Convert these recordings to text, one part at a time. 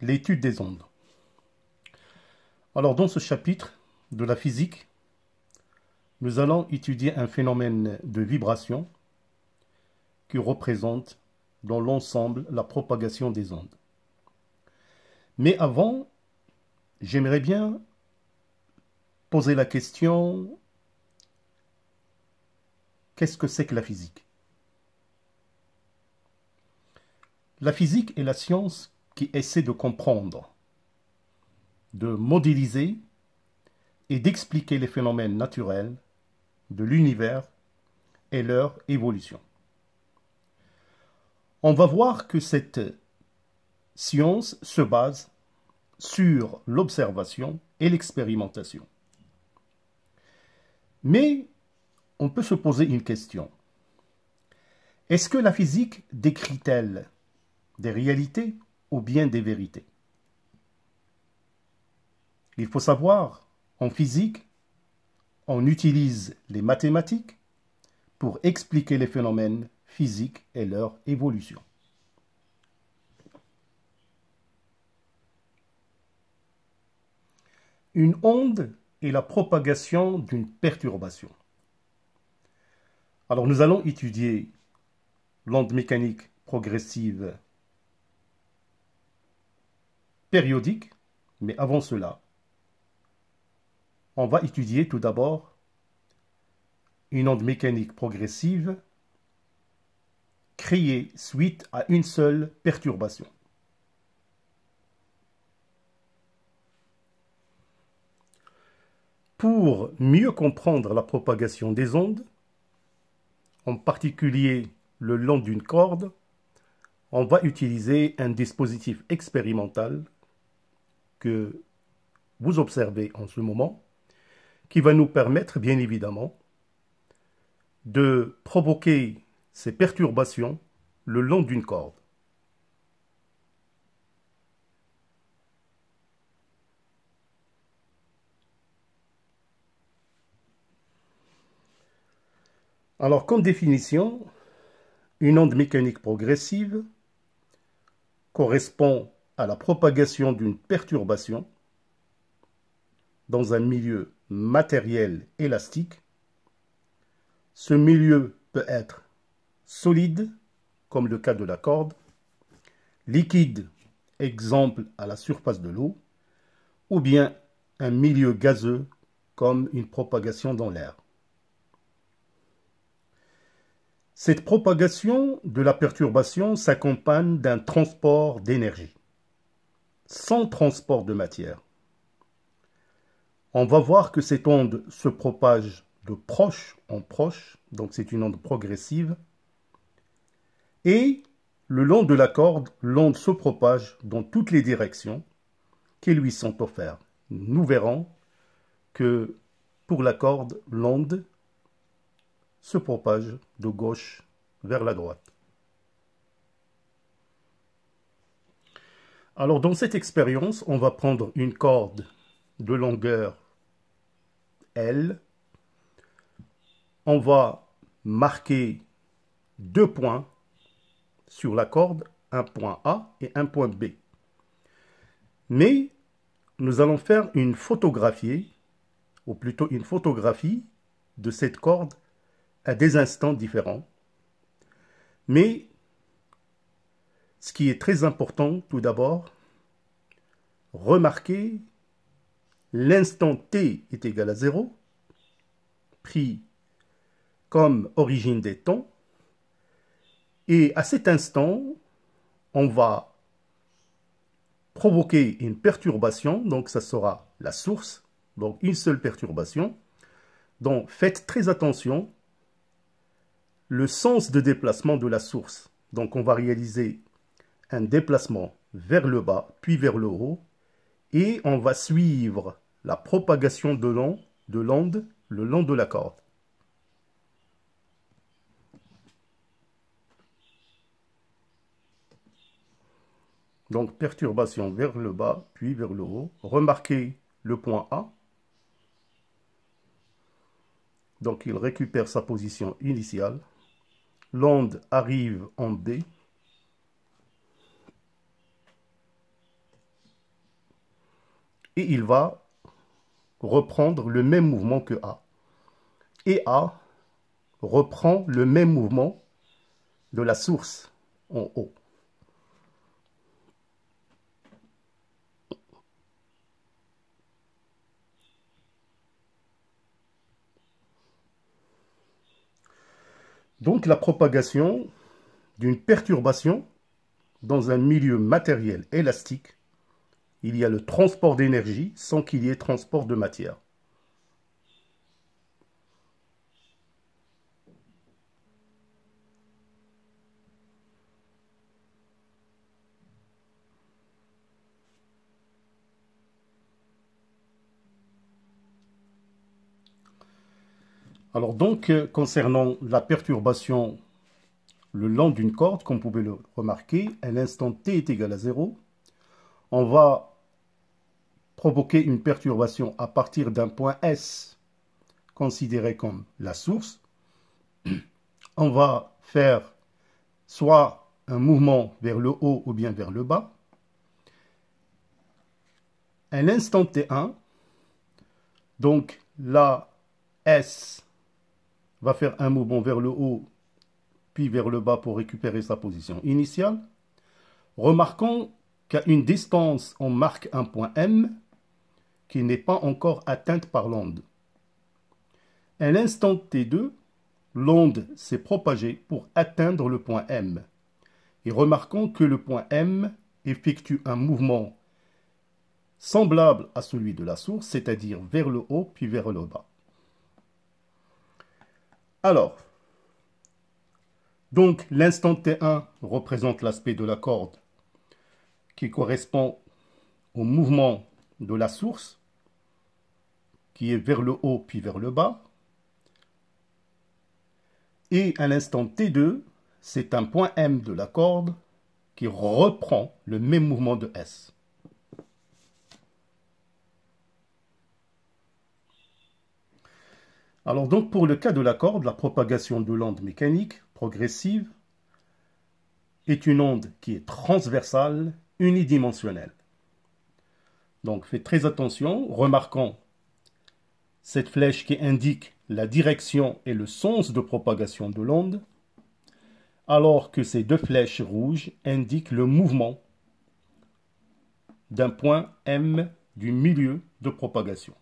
l'étude des ondes. Alors dans ce chapitre de la physique, nous allons étudier un phénomène de vibration qui représente dans l'ensemble la propagation des ondes. Mais avant, j'aimerais bien poser la question, qu'est-ce que c'est que la physique? La physique est la science qui essaie de comprendre, de modéliser et d'expliquer les phénomènes naturels de l'univers et leur évolution. On va voir que cette science se base sur l'observation et l'expérimentation. Mais on peut se poser une question. Est-ce que la physique décrit-elle des réalités ou bien des vérités? Il faut savoir, en physique, on utilise les mathématiques pour expliquer les phénomènes physiques et leur évolution. Une onde est la propagation d'une perturbation. Alors nous allons étudier l'onde mécanique progressive périodique, mais avant cela, on va étudier tout d'abord une onde mécanique progressive créée suite à une seule perturbation. Pour mieux comprendre la propagation des ondes, en particulier le long d'une corde, on va utiliser un dispositif expérimental que vous observez en ce moment, qui va nous permettre, bien évidemment, de provoquer ces perturbations le long d'une corde. Alors, comme définition, une onde mécanique progressive correspond à la propagation d'une perturbation dans un milieu matériel élastique. Ce milieu peut être solide, comme le cas de la corde, liquide, exemple à la surface de l'eau, ou bien un milieu gazeux, comme une propagation dans l'air. Cette propagation de la perturbation s'accompagne d'un transport d'énergie, sans transport de matière. On va voir que cette onde se propage de proche en proche, donc c'est une onde progressive, et le long de la corde, l'onde se propage dans toutes les directions qui lui sont offertes. Nous verrons que pour la corde, l'onde se propage de gauche vers la droite. Alors dans cette expérience, on va prendre une corde de longueur L. On va marquer deux points sur la corde, un point A et un point B. Mais nous allons faire une photographie, ou plutôt une photographie de cette corde à des instants différents. Mais ce qui est très important, tout d'abord, remarquez l'instant t est égal à 0, pris comme origine des temps, et à cet instant, on va provoquer une perturbation, donc ça sera la source, donc une seule perturbation. Donc faites très attention, le sens de déplacement de la source. Donc on va réaliser un déplacement vers le bas, puis vers le haut, et on va suivre la propagation de l'onde le long de la corde. Donc perturbation vers le bas, puis vers le haut. Remarquez le point A. Donc il récupère sa position initiale. L'onde arrive en B. et il va reprendre le même mouvement que A. Et A reprend le même mouvement de la source en haut. Donc la propagation d'une perturbation dans un milieu matériel élastique, il y a le transport d'énergie sans qu'il y ait transport de matière. Alors donc, concernant la perturbation le long d'une corde, comme vous pouvez le remarquer, à l'instant t est égal à 0, on va provoquer une perturbation à partir d'un point S, considéré comme la source. On va faire soit un mouvement vers le haut ou bien vers le bas. À l'instant t1, donc là, S va faire un mouvement vers le haut, puis vers le bas pour récupérer sa position initiale. Remarquons qu'à une distance, on marque un point M qui n'est pas encore atteinte par l'onde. À l'instant T2, l'onde s'est propagée pour atteindre le point M. Et remarquons que le point M effectue un mouvement semblable à celui de la source, c'est-à-dire vers le haut puis vers le bas. Alors, donc l'instant T1 représente l'aspect de la corde qui correspond au mouvement de la source, qui est vers le haut puis vers le bas. Et à l'instant T2, c'est un point M de la corde qui reprend le même mouvement de S. Alors donc pour le cas de la corde, la propagation de l'onde mécanique progressive est une onde qui est transversale, unidimensionnelle. Donc faites très attention, remarquons cette flèche qui indique la direction et le sens de propagation de l'onde, alors que ces deux flèches rouges indiquent le mouvement d'un point M du milieu de propagation.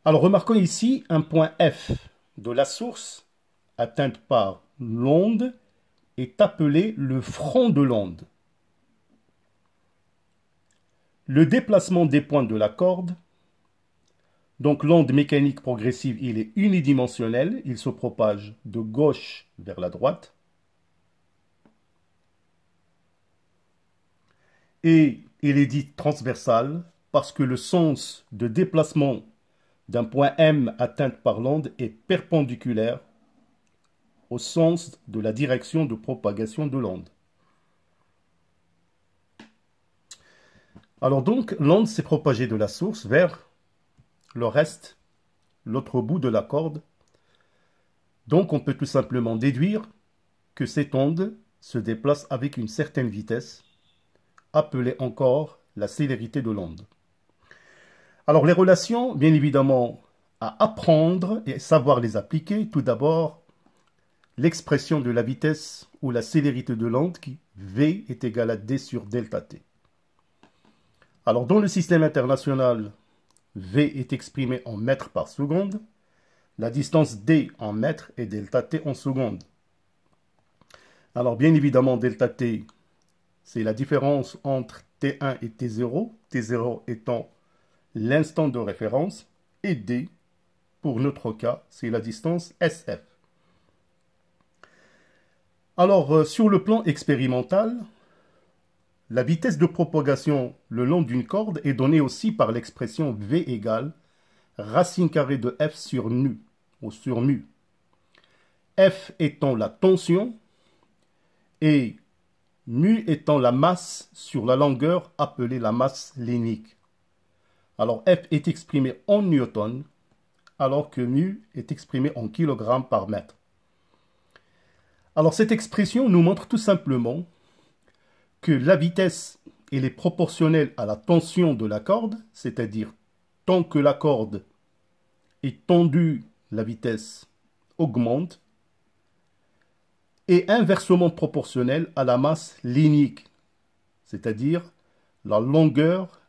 Alors remarquons ici un point F de la source atteinte par l'onde est appelé le front de l'onde. Le déplacement des points de la corde, donc l'onde mécanique progressive, il est unidimensionnel, il se propage de gauche vers la droite. Et il est dit transversal parce que le sens de déplacement d'un point M atteinte par l'onde est perpendiculaire au sens de la direction de propagation de l'onde. Alors donc, l'onde s'est propagée de la source vers le reste, l'autre bout de la corde. Donc on peut tout simplement déduire que cette onde se déplace avec une certaine vitesse, appelée encore la célérité de l'onde. Alors les relations, bien évidemment, à apprendre et savoir les appliquer. Tout d'abord, l'expression de la vitesse ou la célérité de l'onde qui V est égal à D sur delta T. Alors dans le système international, V est exprimé en mètres par seconde, la distance D en mètres et delta T en secondes. Alors bien évidemment, delta T, c'est la différence entre T1 et T0, T0 étant l'instant de référence, et D, pour notre cas, c'est la distance SF. Alors, sur le plan expérimental, la vitesse de propagation le long d'une corde est donnée aussi par l'expression V égale racine carrée de F sur nu, ou sur mu. F étant la tension et mu étant la masse sur la longueur appelée la masse lénique. Alors F est exprimé en newton, alors que mu est exprimé en kilogrammes par mètre. Alors cette expression nous montre tout simplement que la vitesse elle est proportionnelle à la tension de la corde, c'est-à-dire tant que la corde est tendue, la vitesse augmente, et inversement proportionnelle à la masse linéique, c'est-à-dire la longueur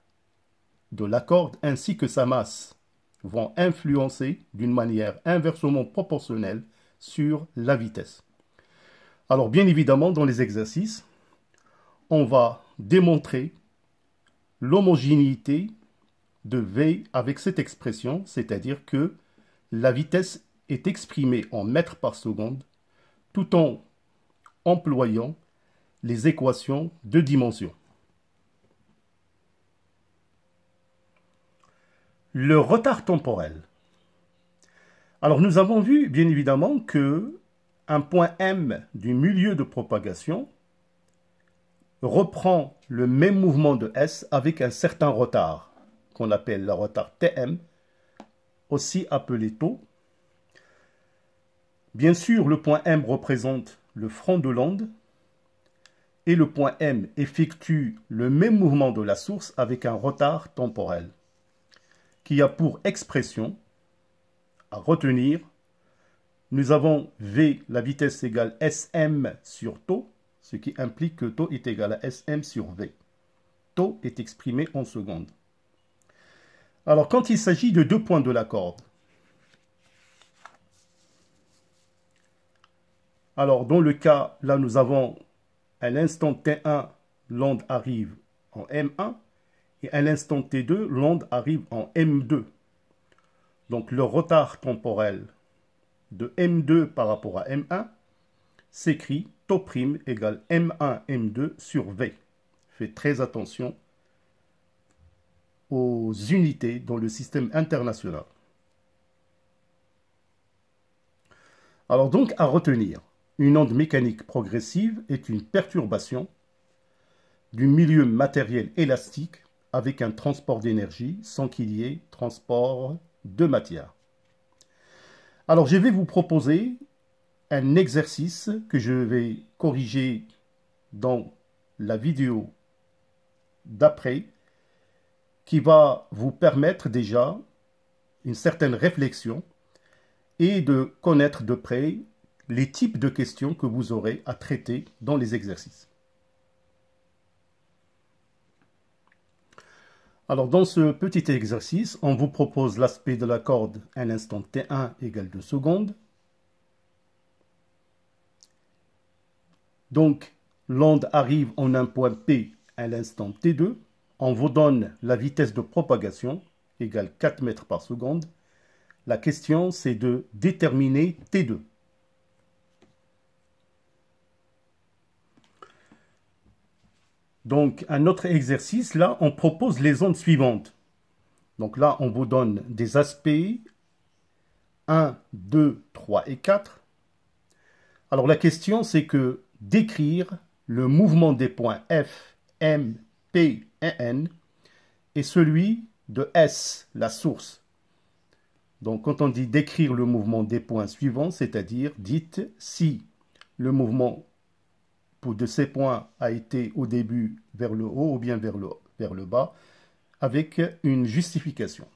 de la corde ainsi que sa masse vont influencer d'une manière inversement proportionnelle sur la vitesse. Alors bien évidemment, dans les exercices, on va démontrer l'homogénéité de V avec cette expression, c'est-à-dire que la vitesse est exprimée en mètres par seconde tout en employant les équations de dimension. Le retard temporel. Alors nous avons vu bien évidemment que un point M du milieu de propagation reprend le même mouvement de S avec un certain retard, qu'on appelle le retard Tm, aussi appelé taux. Bien sûr, le point M représente le front de l'onde, et le point M effectue le même mouvement de la source avec un retard temporel, qui a pour expression à retenir, nous avons V, la vitesse égale Sm sur taux, ce qui implique que taux est égal à Sm sur V. Taux est exprimé en secondes. Alors, quand il s'agit de deux points de la corde, alors dans le cas, là nous avons à l'instant T1, l'onde arrive en M1, et à l'instant T2, l'onde arrive en M2. Donc le retard temporel de M2 par rapport à M1 s'écrit taux prime égale M1 M2 sur V. Faites très attention aux unités dans le système international. Alors donc à retenir, une onde mécanique progressive est une perturbation du milieu matériel élastique avec un transport d'énergie sans qu'il y ait transport de matière. Alors je vais vous proposer un exercice que je vais corriger dans la vidéo d'après, qui va vous permettre déjà une certaine réflexion et de connaître de près les types de questions que vous aurez à traiter dans les exercices. Alors dans ce petit exercice, on vous propose l'aspect de la corde à l'instant T1 égale 2 secondes. Donc l'onde arrive en un point P à l'instant T2. On vous donne la vitesse de propagation égale 4 mètres par seconde. La question c'est de déterminer T2. Donc, un autre exercice, là, on propose les ondes suivantes. Donc là, on vous donne des aspects 1, 2, 3 et 4. Alors la question, c'est que d'écrire le mouvement des points F, M, P et N et celui de S, la source. Donc quand on dit décrire le mouvement des points suivants, c'est-à-dire dites si le mouvement de ces points a été au début vers le haut ou bien vers le bas, avec une justification.